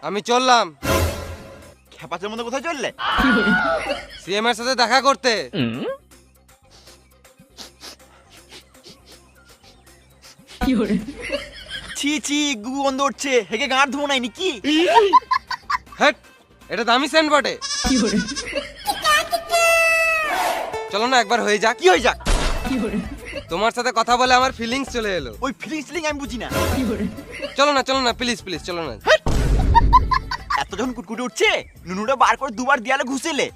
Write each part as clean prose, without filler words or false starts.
আমি চললাম খেপাচের মধ্যে কোথায় চললে? সিএম এর সাথে দেখা করতে। ছি ছি, গু গন্ধ উঠছে, হেগে গাঁট ধুবো নাই নাকি? হ্যাট, এটা দামি সেন্ট বটে। চলো না একবার হয়ে যাক। কি হয়ে যাক? তোমার সাথে কথা বলে আমার ফিলিংস চলে এলো। ওই ফিলিং আমি বুঝি না। চলো না প্লিজ প্লিজ চলো না। এত যখন কুটকুটে উঠছে, নুনুটা বার করে দুবার দেয়ালে ঘুষেলে।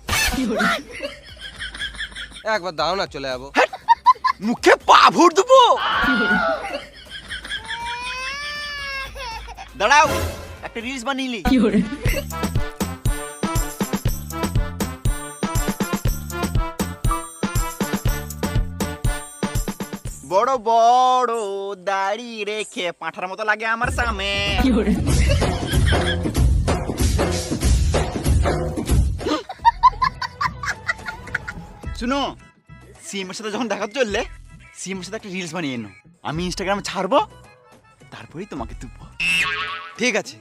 একবার দাও না, চলে যাবো। মুখে পা ভর দেবো। দাঁড়াও, একটা রিলস বানিয়ে বড় বড় দাড়ি রেখে পাঁঠার মতো লাগে আমার সামনে। শুনো, সিএম এর সাথে যখন দেখা চললে, সিএম এর সাথে একটা রিলস বানিয়ে এনো, আমি ইনস্টাগ্রামে ছাড়বো, তারপরেই তোমাকে তুলবো। ঠিক আছে।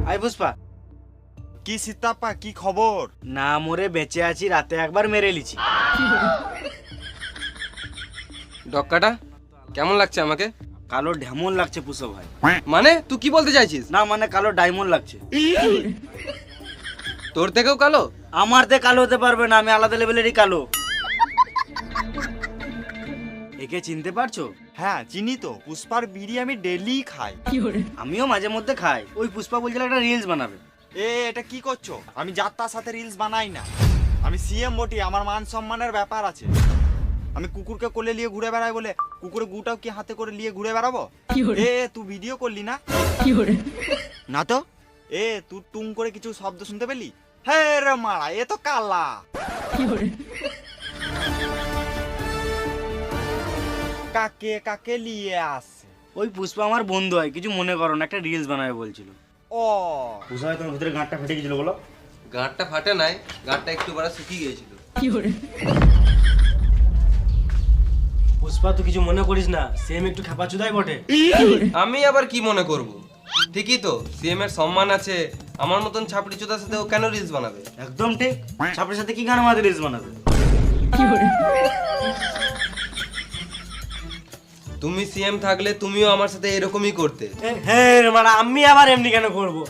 আই পুষ্পা, কি সীতাপা, কি খবর? না মরে বেঁচে আছি, রাতে একবার মেরে লিছি। ডক্কাটা কেমন লাগছে আমাকে? কালো ঢেমন লাগছে পুষ্পা ভাই। মানে তুই কি বলতে চাইছিস? না মানে কালো ডায়মন্ড লাগছে। তোর থেকেও কালো? আমার তে কালো হতে পারবে না, আমি আলাদা লেভেলেরই কালো। একে চিনতে পারছো? হ্যাঁ চিনি তো, পুষ্পার বিড়ি আমি ডেলি খাই। আমিও মাঝে মধ্যে খাই। ওই পুষ্পা বলছিল একটা রিলস বানাবে। এটা কি করছো? আমি যার তার সাথে রিলস বানাই না। আমি সিএম বটি, আমার মান সম্মানের ব্যাপার আছে। আমি কুকুরকে কোলে নিয়ে ঘুরে বেড়াই বলে কুকুরের গুটাও কি হাতে করে নিয়ে ঘুরে বেড়াবো? তুই ভিডিও করলি না? না তো। তুই টুং করে কিছু শব্দ শুনতে পেলি? হ্যাঁ রে মারা, এ তো কালা। কাকে কাকে নিয়ে আসে? ওই পুষ্পা আমার বন্ধু হয়, কিছু মনে করো না, একটা রিলস বানাবে বলছিল। ও পুষ্পা ভাই, তোমার ভিতরে গাঁটটা ফেটে গেছিল বলো? গাঁটটা ফাটে নাই, গাঁটটা একটু বড় শুকিয়ে গিয়েছিল। পুষ্পা তুই কিছু মনে করিস না, সেম একটু খেপাচুদাই বটে। আমি আবার কি মনে করব? ঠিকই তো, সিএম এর সম্মান আছে। আমার মতন ছাপড়ি চোদার সাথে ও কেন রিলস বানাবে? একদম ঠিক। ছাপড়ির সাথে কি গান আমাদের রিলস বানাবে? তুমি সিএম থাকলে তুমিও আমার সাথে এরকমই করতে। হ্যাঁ মানে আমি আবার এমনি কেন করবো?